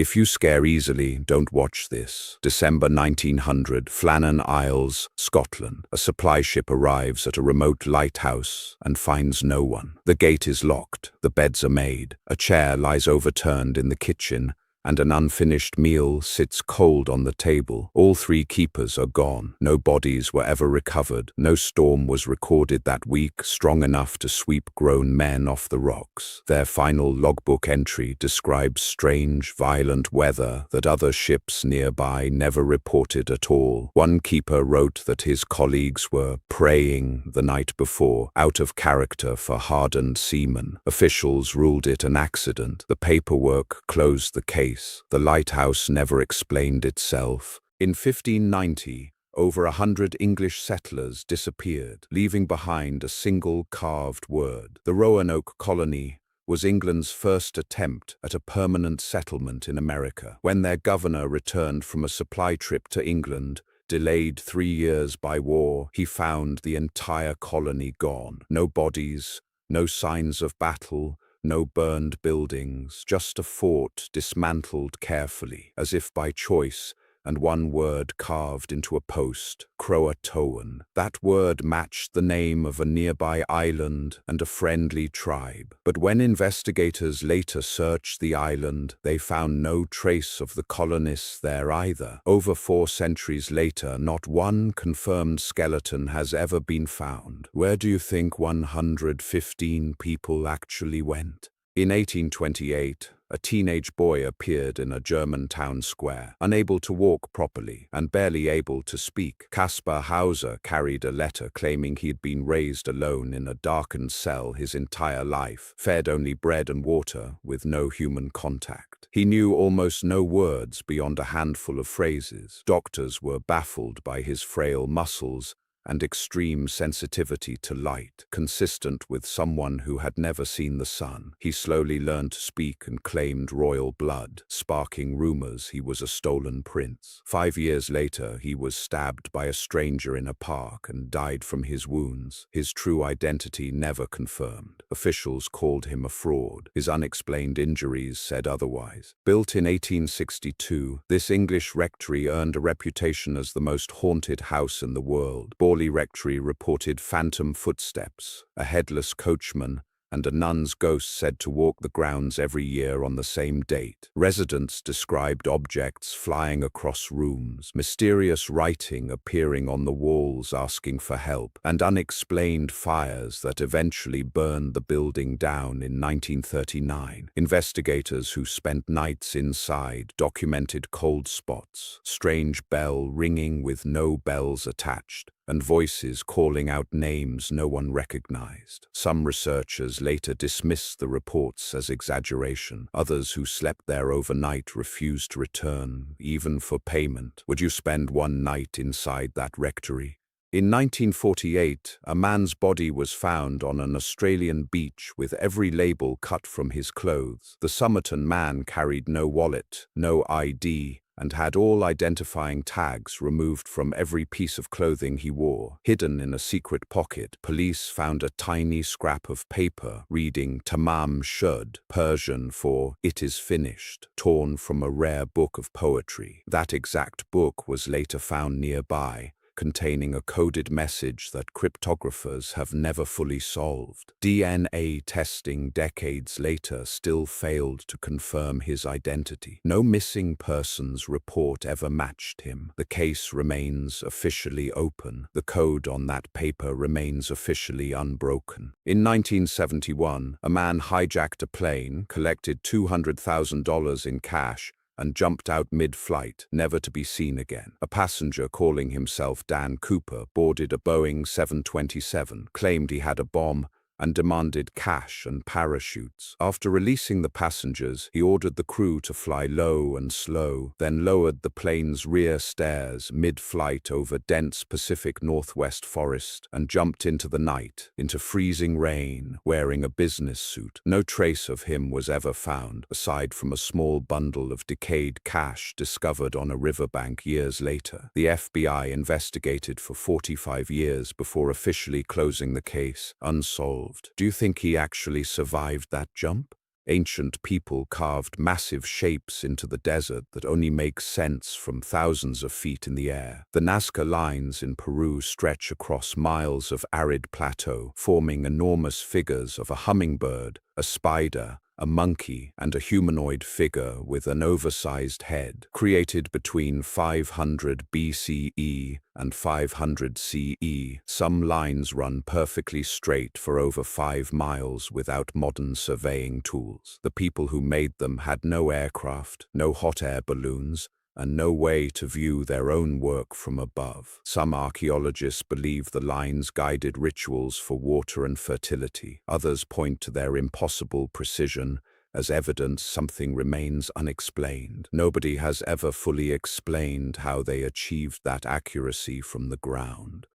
If you scare easily, don't watch this. December 1900, Flannan Isles, Scotland. A supply ship arrives at a remote lighthouse and finds no one. The gate is locked, the beds are made, a chair lies overturned in the kitchen, and an unfinished meal sits cold on the table. All three keepers are gone. No bodies were ever recovered. No storm was recorded that week strong enough to sweep grown men off the rocks. Their final logbook entry describes strange, violent weather that other ships nearby never reported at all. One keeper wrote that his colleagues were praying the night before, out of character for hardened seamen. Officials ruled it an accident. The paperwork closed the case. The lighthouse never explained itself. In 1590, over 100 English settlers disappeared, leaving behind a single carved word. The Roanoke colony was England's first attempt at a permanent settlement in America. When their governor returned from a supply trip to England, delayed 3 years by war, he found the entire colony gone. No bodies, no signs of battle, no burned buildings, just a fort dismantled carefully, as if by choice, and one word carved into a post, Croatoan. That word matched the name of a nearby island and a friendly tribe. But when investigators later searched the island, they found no trace of the colonists there either. Over 4 centuries later, not one confirmed skeleton has ever been found. Where do you think 115 people actually went? In 1828, a teenage boy appeared in a German town square, unable to walk properly and barely able to speak. Kaspar Hauser carried a letter claiming he had been raised alone in a darkened cell his entire life, fed only bread and water with no human contact. He knew almost no words beyond a handful of phrases. Doctors were baffled by his frail muscles and extreme sensitivity to light, consistent with someone who had never seen the sun. He slowly learned to speak and claimed royal blood, sparking rumors he was a stolen prince. 5 years later, he was stabbed by a stranger in a park and died from his wounds, his true identity never confirmed. Officials called him a fraud. His unexplained injuries said otherwise. Built in 1862, this English rectory earned a reputation as the most haunted house in the world. Borley Rectory reported phantom footsteps, a headless coachman, and a nun's ghost said to walk the grounds every year on the same date. Residents described objects flying across rooms, mysterious writing appearing on the walls asking for help, and unexplained fires that eventually burned the building down in 1939. Investigators who spent nights inside documented cold spots, strange bell ringing with no bells attached, and voices calling out names no one recognized. Some researchers later dismissed the reports as exaggeration. Others who slept there overnight refused to return, even for payment. Would you spend one night inside that rectory? In 1948, a man's body was found on an Australian beach with every label cut from his clothes. The Somerton man carried no wallet, no ID, and had all identifying tags removed from every piece of clothing he wore. Hidden in a secret pocket, police found a tiny scrap of paper reading Tamam Shud, Persian for "it is finished," torn from a rare book of poetry. That exact book was later found nearby, containing a coded message that cryptographers have never fully solved. DNA testing decades later still failed to confirm his identity. No missing persons report ever matched him. The case remains officially open. The code on that paper remains officially unbroken. In 1971, a man hijacked a plane, collected $200,000 in cash, and jumped out mid-flight, never to be seen again. A passenger calling himself Dan Cooper boarded a Boeing 727, claimed he had a bomb, and demanded cash and parachutes. After releasing the passengers, he ordered the crew to fly low and slow, then lowered the plane's rear stairs mid-flight over dense Pacific Northwest forest and jumped into the night, into freezing rain, wearing a business suit. No trace of him was ever found, aside from a small bundle of decayed cash discovered on a riverbank years later. The FBI investigated for 45 years before officially closing the case, unsolved. Do you think he actually survived that jump? Ancient people carved massive shapes into the desert that only make sense from thousands of feet in the air. The Nazca lines in Peru stretch across miles of arid plateau, forming enormous figures of a hummingbird, a spider, a monkey, and a humanoid figure with an oversized head. Created between 500 BCE and 500 CE, some lines run perfectly straight for over 5 miles without modern surveying tools. The people who made them had no aircraft, no hot air balloons, and no way to view their own work from above. Some archaeologists believe the lines guided rituals for water and fertility. Others point to their impossible precision as evidence something remains unexplained. Nobody has ever fully explained how they achieved that accuracy from the ground.